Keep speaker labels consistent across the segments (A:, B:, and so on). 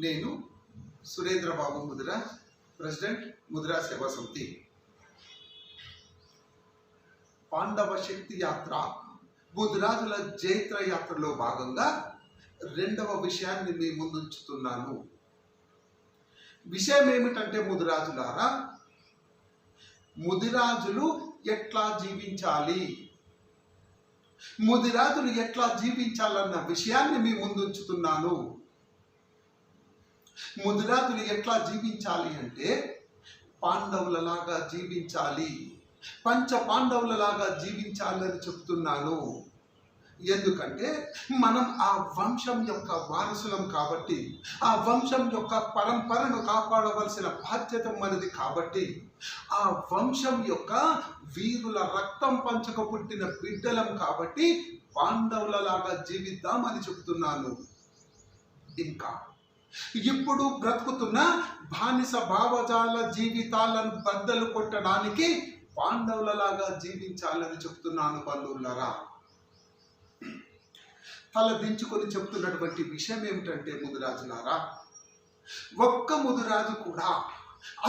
A: నేను సురేంద్ర బాబు ముదిరా, ప్రెసిడెంట్ ముదిరా సేవా సమితి. పాండవ శక్తి యాత్ర, ముదిరాజుల జైత్ర యాత్రలో భాగంగా రెండవ విషయాన్ని మీ ముందుంచుతున్నాను. విషయం ఏమిటంటే, ముదిరాజులారా, ముదిరాజులు ఎట్లా జీవించాలి, ముదిరాజులు ఎట్లా జీవించాలన్న విషయాన్ని మీ ముందుంచుతున్నాను. ముదిరాజులు ఎట్లా జీవించాలి అంటే, పాండవులలాగా జీవించాలి, పంచ పాండవులలాగా జీవించాలి అని చెప్తున్నాను. ఎందుకంటే మనం ఆ వంశం యొక్క వారసులం కాబట్టి, ఆ వంశం యొక్క పరంపరను కాపాడవలసిన బాధ్యత మనది కాబట్టి, ఆ వంశం యొక్క వీరుల రక్తం పంచక పుట్టిన బిడ్డలం కాబట్టి పాండవులలాగా జీవిద్దామని చెప్తున్నాను. ఇంకా ఇప్పుడు బ్రతుకుతున్న బానిస భావజాల జీవితాలను బద్దలు కొట్టడానికి పాండవులలాగా జీవించాలని చెప్తున్నాను. బంధువులారా, తల దించుకొని చెప్తున్నటువంటి విషయం ఏమిటంటే, ముదిరాజులారా, ఒక్క ముదిరాజు కూడా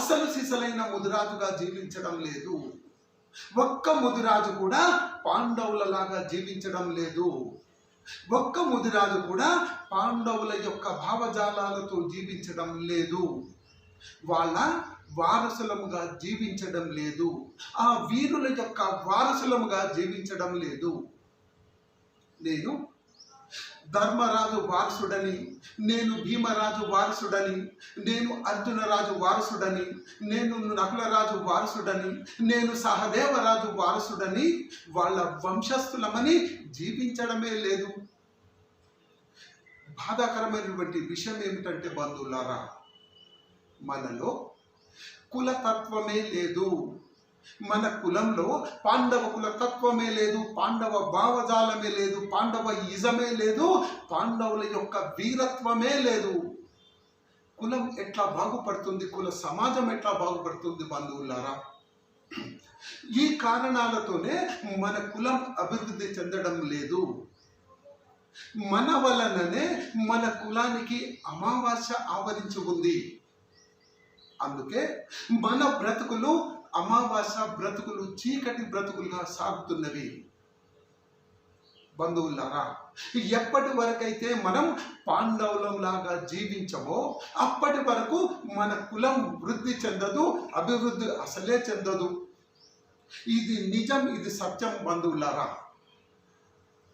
A: అసలు సిసలైన ముదిరాజుగా జీవించడం లేదు. ఒక్క ముదిరాజు కూడా పాండవులలాగా జీవించడం లేదు. ఒక్క ముదిరాజు కూడా పాండవుల యొక్క భావజాలాలతో జీవించడం లేదు. వాళ్ళ వారసులముగా జీవించడం లేదు. ఆ వీరుల యొక్క వారసులముగా జీవించడం లేదు. నేను ధర్మరాజు వారసుడని, నేను భీమరాజు వారసుడని, నేను అర్జునరాజు వారసుడని, నేను నకులరాజు వారసుడని, నేను సహదేవరాజు వారసుడని వాళ్ళ వంశస్థులమని జీవించడమే లేదు. బాధాకరమైనటువంటి విషయం ఏమిటంటే, బంధువులారా, మనలో కులతత్వమే లేదు. మన కులంలో పాండవ కులతత్వమే లేదు, పాండవ భావజాలమే లేదు, పాండవ ఇజమే లేదు, పాండవుల యొక్క వీరత్వమే లేదు. కులం ఎట్లా బాగుపడుతుంది, కుల సమాజం ఎట్లా బాగుపడుతుంది బంధువులారా? ఈ కారణాలతోనే మన కులం అభివృద్ధి చెందడం లేదు. మన వలననే మన కులానికి అమావాస్య ఆవరించి ఉంది. అందుకే మన బ్రతుకులు అమావాస్య బ్రతుకులు, చీకటి బ్రతుకులుగా సాగుతున్నవి. బంధువులారా, ఎప్పటి వరకైతే మనం పాండవులంలాగా జీవించమో అప్పటి వరకు మన కులం వృద్ధి చెందదు, అభివృద్ధి అసలే చెందదు. ఇది నిజం, ఇది సత్యం బంధువులారా.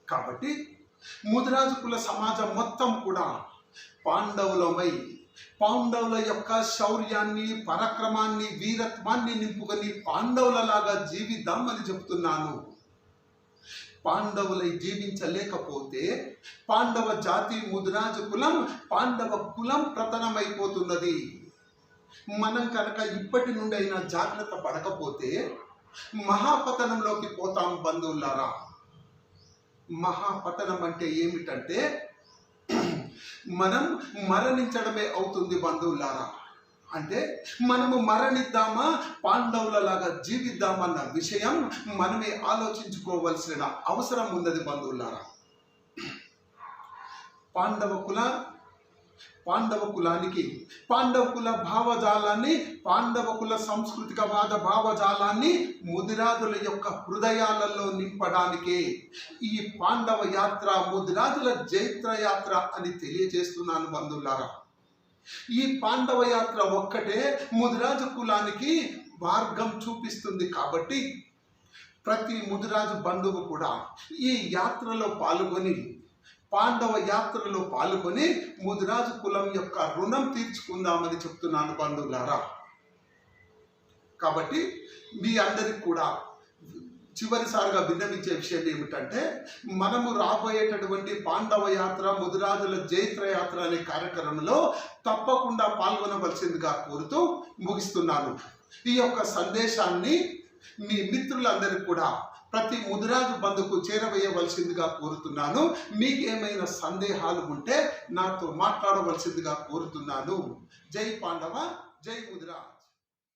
A: కాబట్టి ముదిరాజు కుల సమాజం మొత్తం కూడా పాండవులమై, పాండవుల యొక్క శౌర్యాన్ని, పరాక్రమాన్ని, వీరత్వాన్ని నింపుకొని పాండవులలాగా జీవిద్దామని చెప్తున్నాను. పాండవులై జీవించలేకపోతే పాండవ జాతి, ముదిరాజు కులం, పాండవ కులం పతనమైపోతున్నది. మనం కనుక ఇప్పటి నుండి అయినా జాగ్రత్త పడకపోతే మహాపతనంలోకి పోతాం బంధువులారా. మహాపతనం అంటే ఏమిటంటే, మనం మరణించడమే అవుతుంది బంధువులారా. అంటే మనము మరణిద్దామా, పాండవులలాగా జీవిద్దామన్న విషయం మనమే ఆలోచించుకోవలసిన అవసరం ఉన్నది బంధువులారా. పాండవ కులానికి, పాండవ కుల భావజాలాన్ని, పాండవ కుల సాంస్కృతికవాద భావజాలాన్ని ముదిరాజుల యొక్క హృదయాలలో నింపడానికే ఈ పాండవ యాత్ర, ముదిరాజుల జైత్ర యాత్ర అని తెలియజేస్తున్నాను బంధువులారా. ఈ పాండవ యాత్ర ఒక్కటే ముదిరాజు కులానికి మార్గం చూపిస్తుంది. కాబట్టి ప్రతి ముదిరాజు బంధువు కూడా ఈ యాత్రలో పాల్గొని, పాండవ యాత్రలో పాల్గొని ముదిరాజు కులం యొక్క రుణం తీర్చుకుందామని చెప్తున్నాను బంధువులారా. కాబట్టి మీ అందరికి కూడా చివరిసారిగా విన్నవించే విషయం ఏమిటంటే, మనము రాబోయేటటువంటి పాండవ యాత్ర, ముదిరాజుల జైత్ర యాత్ర అనే కార్యక్రమంలో తప్పకుండా పాల్గొనవలసిందిగా కోరుతూ ముగిస్తున్నాను. ఈ యొక్క సందేశాన్ని మీ మిత్రులందరికీ కూడా, ప్రతి ముదిరాజు బంధుకు చేరవేయవలసిందిగా కోరుతున్నాను. మీకు ఏమైనా సందేహాలు ఉంటే నాతో మాట్లాడవలసిందిగా కోరుతున్నాను. జై పాండవ, జై ముదిరా.